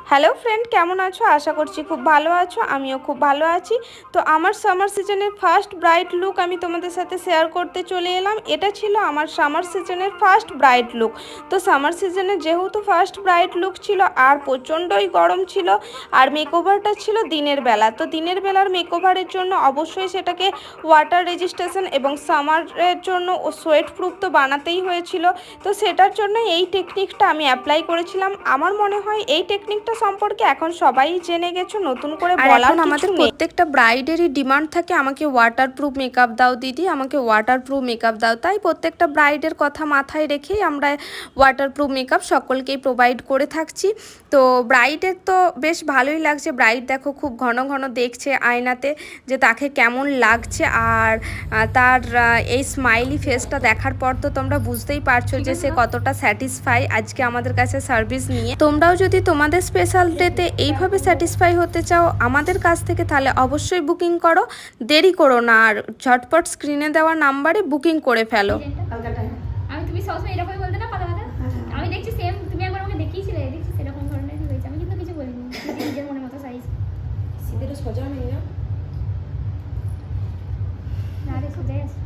Hello friend, কেমন আছো? আশা করছি খুব ভালো আছো, আমিও খুব ভালো আছি। তো আমার সামার সিজনের ফার্স্ট ব্রাইট লুক আমি তোমাদের সাথে শেয়ার করতে চলে এলাম। এটা ছিল আমার সামার সিজনের ফার্স্ট ব্রাইট লুক। তো সামার সিজনে যেহেতু ফার্স্ট ব্রাইট লুক ছিল আর প্রচণ্ডই গরম ছিল, আর মেকওভারটা ছিল দিনের বেলা। তো দিনের বেলার মেকওভারের জন্য অবশ্যই সেটাকে ওয়াটার রেজিস্ট্রেশন এবং সামারের জন্য সোয়েট প্রুফ তো বানাতেই হয়েছিল। তো সেটার জন্য এই টেকনিকটা আমি অ্যাপ্লাই করেছিলাম। আমার মনে হয় এই টেকনিকটা সম্পর্কে এখন সবাই জেনে গেছো, নতুন করে বলার কিছু নেই। প্রত্যেকটা ব্রাইডেরই ডিমান্ড থাকে আমাকে ওয়াটারপ্রুফ মেকআপ দাও দিদি, আমাকে ওয়াটারপ্রুফ মেকআপ দাও। তাই প্রত্যেকটা ব্রাইডের কথা মাথায় রেখেই আমরা ওয়াটারপ্রুফ মেকআপ সকলকেই প্রোভাইড করে থাকছি। তো ব্রাইডের তো বেশ ভালোই লাগছে। ব্রাইড দেখো খুব ঘন ঘন দেখছে আয়নাতে যে তাকে কেমন লাগছে, আর তার এই স্মাইলি ফেসটা দেখার পর তো তোমরা বুঝতেই পারছো যে সে কতটা স্যাটিসফাই আজকে আমাদের কাছে সার্ভিস নিয়ে। তোমরাও যদি তোমাদের স্পেশাল ডেতে এইভাবে স্যাটিসফাই হতে চাও আমাদের কাছ থেকে, তাহলে অবশ্যই বুকিং করো, দেরি করো না, আর ঝটপট স্ক্রিনে দেওয়া নাম্বারে বুকিং করে ফেলো। আমি তুমি সবসময় এরকমই বলতে না পাতা পাতা, আমি দেখছি সেম তুমি একবার আমাকে দেখিয়েছিলে, দেখছি সেরকম ধরনেরই হয়েছে। আমি কিন্তু কিছু বলিনি, নিজের মনের মতো সাইজ সিধেটা সোজা নেই না, না রে সোজাই আছে।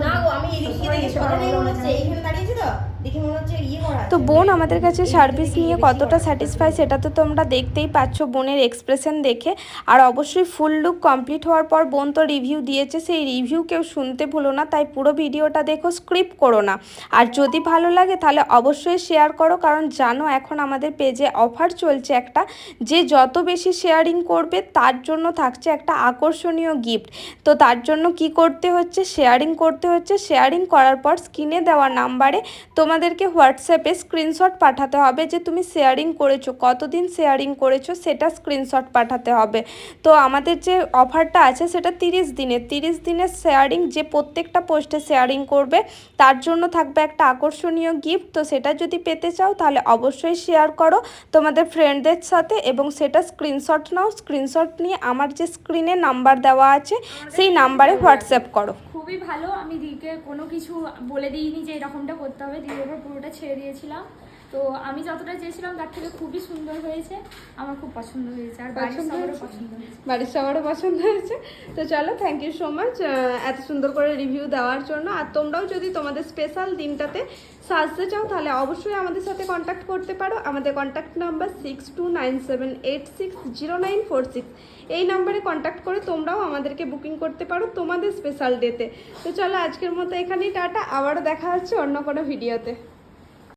না গো, আমি এদিকে দেখে সোজা নেই মনে হচ্ছে, এইখানে দাঁড়িয়েছি তো দেখে মনে হচ্ছে ইয়ে করা। তো বোন আমাদের কাছে সার্ভিস নিয়ে কতটা স্যাটিসফাই সেটা তো তোমরা দেখতেই পাচ্ছ বোনের এক্সপ্রেশন দেখে। আর অবশ্যই ফুল লুক কমপ্লিট হওয়ার পর বোন তো রিভিউ দিয়েছে, সেই রিভিউ কেউ শুনতে ভুলো না। তাই পুরো ভিডিওটা দেখো, স্ক্রিপ্ট করো না। আর যদি ভালো লাগে তাহলে অবশ্যই শেয়ার করো, কারণ জানো এখন আমাদের পেজে অফার চলছে একটা, যে যত বেশি শেয়ারিং করবে তার জন্য থাকছে একটা আকর্ষণীয় গিফট। তো তার জন্য কি করতে হচ্ছে, শেয়ারিং করতে হচ্ছে। শেয়ারিং করার পর স্ক্রিনে দেওয়া নাম্বারে তোমাদেরকে হোয়াটসঅ্যাপে স্ক্রিনশট পাঠাতে হবে যে তুমি শেয়ারিং করেছো, কতদিন শেয়ারিং করেছো সেটা স্ক্রিনশট পাঠাতে হবে। তো আমাদের যে অফারটা আছে সেটা 30 দিনের শেয়ারিং, যে প্রত্যেকটা পোস্টে শেয়ারিং করবে তার জন্য থাকবে একটা আকর্ষণীয় গিফট। তো সেটা যদি পেতে চাও তাহলে অবশ্যই শেয়ার করো তোমাদের ফ্রেন্ডদের সাথে, এবং সেটা স্ক্রিনশট নাও। স্ক্রিনশট নিয়ে আমার যে স্ক্রিনে নাম্বার দেওয়া আছে সেই নাম্বারে হোয়াটসঅ্যাপ করো। খুবই ভালো। আমি দিদিকে কোনো কিছু বলে দিইনি যে এরকমটা করতে হবে, দিদির ওপর পুরোটা ছেড়ে দিয়েছিলাম। তো আমি যতটা চেয়েছিলাম তার থেকে খুবই সুন্দর হয়েছে, আমার খুব পছন্দ হয়েছে, আর বাড়ির সবারও পছন্দ হয়েছে। বাড়ির সবারও পছন্দ হয়েছে। তো চলো, থ্যাংক ইউ সো মাচ এত সুন্দর করে রিভিউ দেওয়ার জন্য। আর তোমরাও যদি তোমাদের স্পেশাল দিনটাতে সাজতে চাও তাহলে অবশ্যই আমাদের সাথে কন্ট্যাক্ট করতে পারো। আমাদের কন্ট্যাক্ট নাম্বার 6297860946। এই নাম্বারে কন্ট্যাক্ট করে তোমরাও আমাদেরকে বুকিং করতে পারো তোমাদের স্পেশাল ডেতে। তো চলো, আজকের মতো এখানেই টাটা, আবারও দেখা হচ্ছে অন্য কোনো ভিডিওতে।